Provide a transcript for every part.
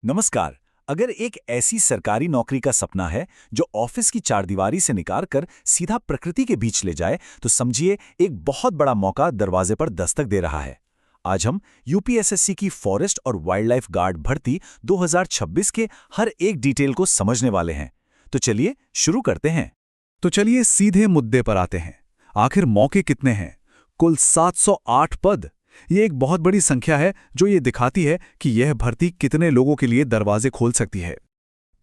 नमस्कार। अगर एक ऐसी सरकारी नौकरी का सपना है जो ऑफिस की चारदीवारी से निकाल कर सीधा प्रकृति के बीच ले जाए, तो समझिए एक बहुत बड़ा मौका दरवाजे पर दस्तक दे रहा है। आज हम यूपीएसएससी की फॉरेस्ट और वाइल्ड लाइफ गार्ड भर्ती 2026 के हर एक डिटेल को समझने वाले हैं। तो चलिए शुरू करते हैं। तो चलिए सीधे मुद्दे पर आते हैं। आखिर मौके कितने हैं? कुल 708 पद। ये एक बहुत बड़ी संख्या है जो ये दिखाती है कि यह भर्ती कितने लोगों के लिए दरवाजे खोल सकती है।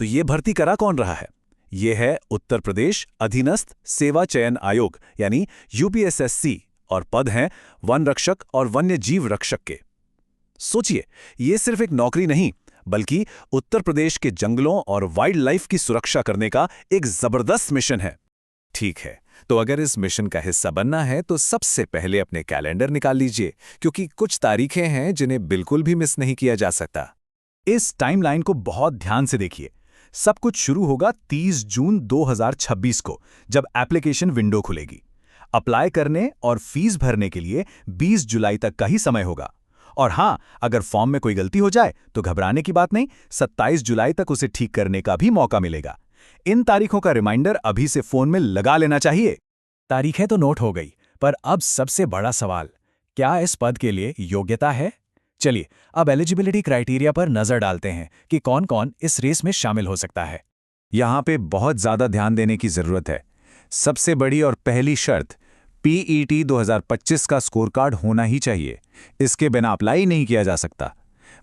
तो ये भर्ती करा कौन रहा है? ये है उत्तर प्रदेश अधीनस्थ सेवा चयन आयोग यानी यूपीएसएससी, और पद हैं वन रक्षक और वन्य जीव रक्षक के। सोचिए, ये सिर्फ एक नौकरी नहीं, बल्कि उत्तर प्रदेश के जंगलों और वाइल्ड लाइफ की सुरक्षा करने का एक जबरदस्त मिशन है। ठीक है, तो अगर इस मिशन का हिस्सा बनना है तो सबसे पहले अपने कैलेंडर निकाल लीजिए, क्योंकि कुछ तारीखें हैं जिन्हें बिल्कुल भी मिस नहीं किया जा सकता। इस टाइमलाइन को बहुत ध्यान से देखिए। सब कुछ शुरू होगा 30 जून 2026 को, जब एप्लीकेशन विंडो खुलेगी। अप्लाई करने और फीस भरने के लिए 20 जुलाई तक का ही समय होगा। और हाँ, अगर फॉर्म में कोई गलती हो जाए तो घबराने की बात नहीं, 27 जुलाई तक उसे ठीक करने का भी मौका मिलेगा। इन तारीखों का रिमाइंडर अभी से फोन में लगा लेना चाहिए। तारीखें तो नोट हो गई, पर अब सबसे बड़ा सवाल, क्या इस पद के लिए योग्यता है? चलिए अब एलिजिबिलिटी क्राइटेरिया पर नजर डालते हैं कि कौन कौन इस रेस में शामिल हो सकता है। यहाँ पे बहुत ज्यादा ध्यान देने की जरूरत है। सबसे बड़ी और पहली शर्त, पीईटी 2025 का स्कोर कार्ड होना ही चाहिए। इसके बिना अप्लाई नहीं किया जा सकता।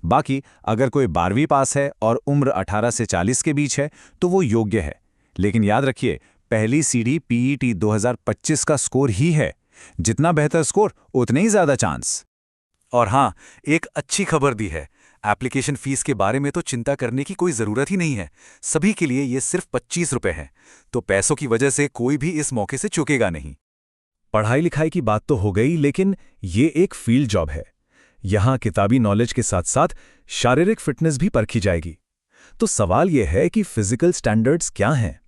बाकी अगर कोई 12वीं पास है और उम्र 18 से 40 के बीच है तो वो योग्य है। लेकिन याद रखिए, पहली सीढ़ी पीईटी 2025 का स्कोर ही है। जितना बेहतर स्कोर, उतने ही ज्यादा चांस। और हाँ, एक अच्छी खबर दी है। एप्लीकेशन फीस के बारे में तो चिंता करने की कोई ज़रूरत ही नहीं है। सभी के लिए ये सिर्फ 25 रुपये हैं। तो पैसों की वजह से कोई भी इस मौके से चूकेगा नहीं। पढ़ाई लिखाई की बात तो हो गई, लेकिन ये एक फील्ड जॉब है। यहाँ किताबी नॉलेज के साथ साथ शारीरिक फिटनेस भी परखी जाएगी। तो सवाल यह है कि फिजिकल स्टैंडर्ड्स क्या हैं?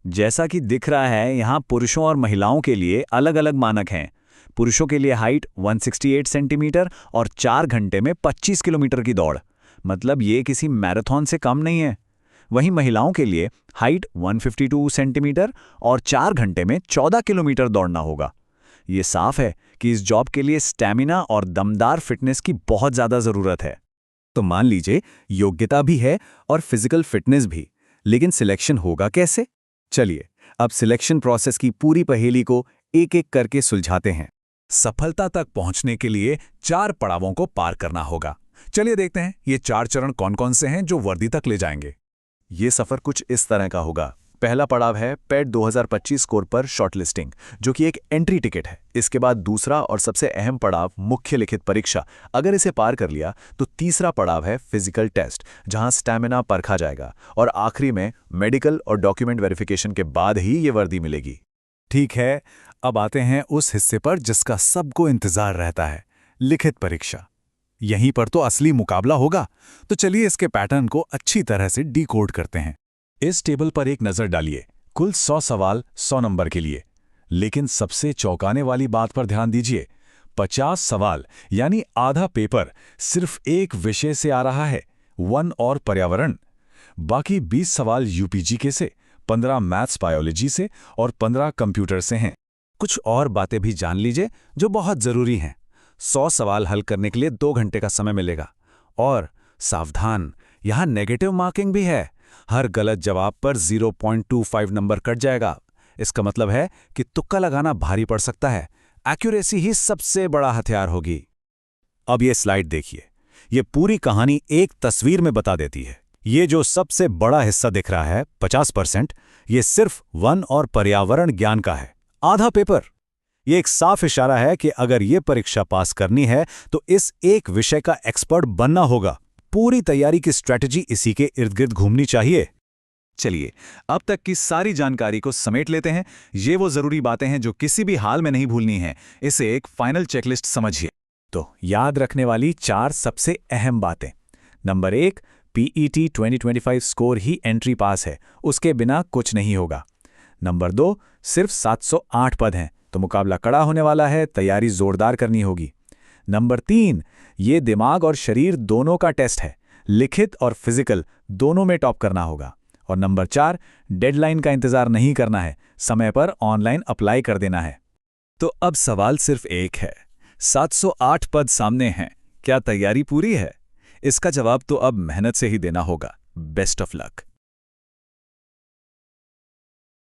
जैसा कि दिख रहा है, यहाँ पुरुषों और महिलाओं के लिए अलग अलग मानक हैं। पुरुषों के लिए हाइट 168 सेंटीमीटर और 4 घंटे में 25 किलोमीटर की दौड़, मतलब ये किसी मैराथन से कम नहीं है। वहीं महिलाओं के लिए हाइट 152 सेंटीमीटर और 4 घंटे में 14 किलोमीटर दौड़ना होगा। ये साफ है कि इस जॉब के लिए स्टैमिना और दमदार फिटनेस की बहुत ज़्यादा ज़रूरत है। तो मान लीजिए योग्यता भी है और फिजिकल फिटनेस भी, लेकिन सिलेक्शन होगा कैसे? चलिए अब सिलेक्शन प्रोसेस की पूरी पहेली को एक एक करके सुलझाते हैं। सफलता तक पहुंचने के लिए 4 पड़ावों को पार करना होगा। चलिए देखते हैं ये 4 चरण कौन कौन से हैं जो वर्दी तक ले जाएंगे। ये सफ़र कुछ इस तरह का होगा। पहला पड़ाव है पेट 2025 स्कोर पर शॉर्टलिस्टिंग, जो कि एक एंट्री टिकट है। इसके बाद दूसरा और सबसे अहम पड़ाव मुख्य लिखित परीक्षा। अगर इसे पार कर लिया तो तीसरा पड़ाव है फिजिकल टेस्ट, जहां स्टैमिना परखा जाएगा। और आखिरी में मेडिकल और डॉक्यूमेंट वेरिफिकेशन के बाद ही ये वर्दी मिलेगी। ठीक है, अब आते हैं उस हिस्से पर जिसका सबको इंतजार रहता है, लिखित परीक्षा। यहीं पर तो असली मुकाबला होगा। तो चलिए इसके पैटर्न को अच्छी तरह से डिकोड करते हैं। इस टेबल पर एक नज़र डालिए। कुल 100 सवाल 100 नंबर के लिए। लेकिन सबसे चौंकाने वाली बात पर ध्यान दीजिए, 50 सवाल यानी आधा पेपर सिर्फ एक विषय से आ रहा है, वन और पर्यावरण। बाकी 20 सवाल यूपीजीके से, 15 मैथ्स बायोलॉजी से और 15 कंप्यूटर से हैं। कुछ और बातें भी जान लीजिए जो बहुत ज़रूरी हैं। 100 सवाल हल करने के लिए 2 घंटे का समय मिलेगा। और सावधान, यहाँ नेगेटिव मार्किंग भी है। हर गलत जवाब पर 0.25 नंबर कट जाएगा। इसका मतलब है कि तुक्का लगाना भारी पड़ सकता है। एक्यूरेसी ही सबसे बड़ा हथियार होगी। अब ये स्लाइड देखिए। ये पूरी कहानी एक तस्वीर में बता देती है। ये जो सबसे बड़ा हिस्सा दिख रहा है 50%, ये सिर्फ वन और पर्यावरण ज्ञान का है, आधा पेपर। ये एक साफ इशारा है कि अगर ये परीक्षा पास करनी है तो इस एक विषय का एक्सपर्ट बनना होगा। पूरी तैयारी की स्ट्रैटेजी इसी के इर्द गिर्द घूमनी चाहिए। चलिए अब तक की सारी जानकारी को समेट लेते हैं। ये वो जरूरी बातें हैं जो किसी भी हाल में नहीं भूलनी है। इसे एक फाइनल चेकलिस्ट समझिए। तो याद रखने वाली 4 सबसे अहम बातें। नंबर 1, पीईटी 2025 स्कोर ही एंट्री पास है, उसके बिना कुछ नहीं होगा। नंबर 2, सिर्फ 708 पद हैं, तो मुकाबला कड़ा होने वाला है, तैयारी जोरदार करनी होगी। नंबर 3, ये दिमाग और शरीर दोनों का टेस्ट है, लिखित और फिजिकल दोनों में टॉप करना होगा। और नंबर 4, डेडलाइन का इंतजार नहीं करना है, समय पर ऑनलाइन अप्लाई कर देना है। तो अब सवाल सिर्फ एक है, 708 पद सामने हैं, क्या तैयारी पूरी है? इसका जवाब तो अब मेहनत से ही देना होगा। Best of luck.